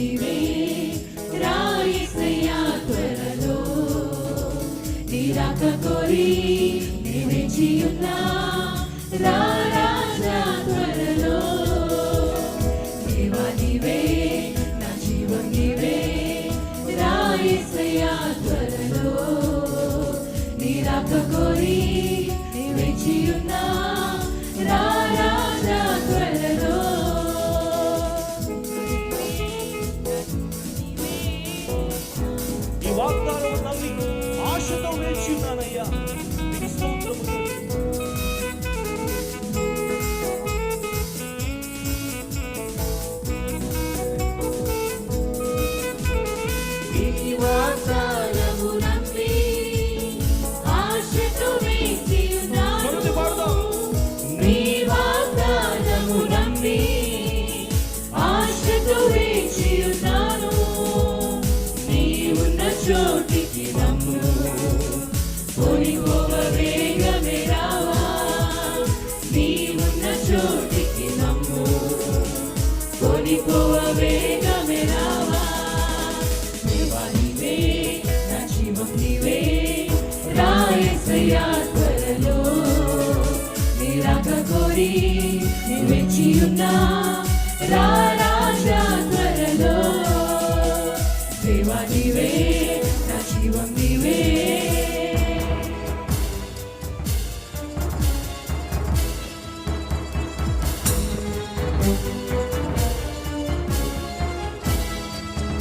నీవే రాయేసయ్యా త్వరలో నీ రాక కోరి నీ వేచియున్నా రా రాజా త్వరలో దేవా నీవే నా జీవం నీవే రాయేసయ్యా త్వరలో నీ రాక కోరి నీ వేచియున్నా రా రాజా త్వరలో ఈ వాగ్దానం నమ్మి ఆశతో వేచి ఉన్నానయ్యా నీకు స్తోత్రము ఈ వాగ్దానము నమ్మి ఆశతో వేచి ఉన్నాను నీ వాగ్దానము నమ్మి ఆశతో వేచి ఉన్నాను నీవున్న చోటికి నమ్ము కొనిపోవ వేగమే రావా నీవున్న చోటికి నమ్ము కొనిపోవ వేగమే రావా దేవా నీవే నా జీవం నీవే రాయేసయ్యా త్వరలో నీ రాక కోరి నీ వేచియున్నా రా రాజా త్వరలో దేవా నీవే నా జీవం నీవే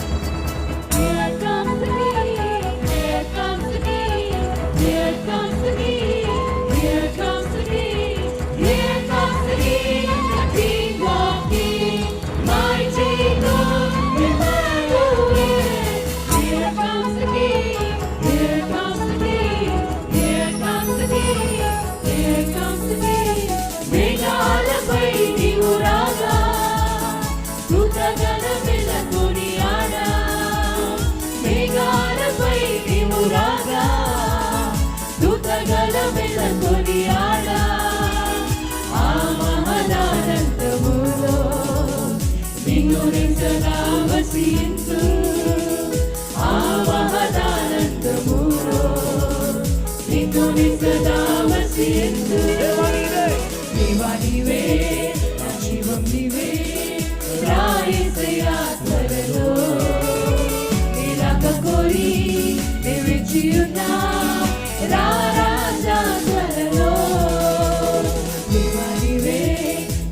Here comes the King, here comes the King, here comes the King, here comes the King, here comes the King, the King of Kings, mighty God, Emmanuel. Here comes the King, here comes the King, here comes the King, here comes the King. మేఘాలపై నీవు రాగా కృతజ్ఞతల కొనియాడా మేఘాలపై నీవు రాగా కృతజ్ఞతల కొనియాడా ఆ మహదానందములో నిన్ను నింతగా వసించు ఆ మహదానందములో నిన్ను నింతగా వసించు దేవా నీవే నా జీవం నీవే రాయేసయ్యా త్వరలో నీ రాక కోరి నీ వేచియున్నా రా రాజా త్వరలో దేవా నీవే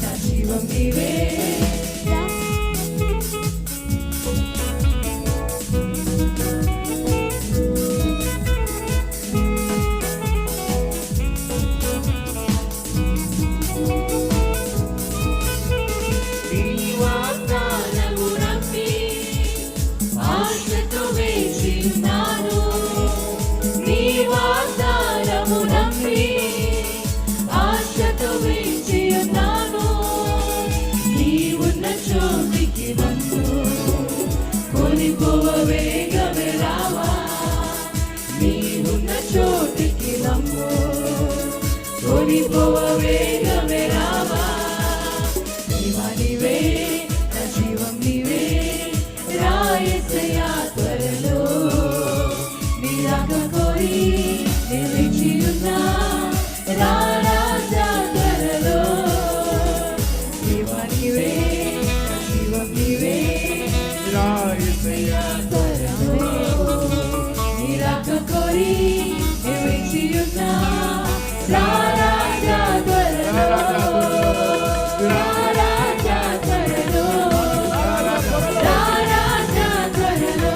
నా జీవం నీవే నీ వాగ్దానము నమ్మి ఆశతో వేచి ఉన్నాను నీ వాగ్దానము నమ్మి ఆశతో వేచి ఉన్నాను నీవున్న చోటికి నమ్ము కొనిపోవ వేగమే రావా నీవున్న చోటికి నమ్ము కొనిపోవ వేగమే రావా దేవా నీవే నా జీవం నీవే రాయేసయ్యా త్వరలో నీ రాక కోరి నీ వేచియున్నా రా రాజా త్వరలో దేవా నీవే నా జీవం నీవే రాయేసయ్యా త్వరలో నీ రాక కోరి నీ వేచియున్నా రా రాజా త్వరలో రా రాజా త్వరలో రా రాజా త్వరలో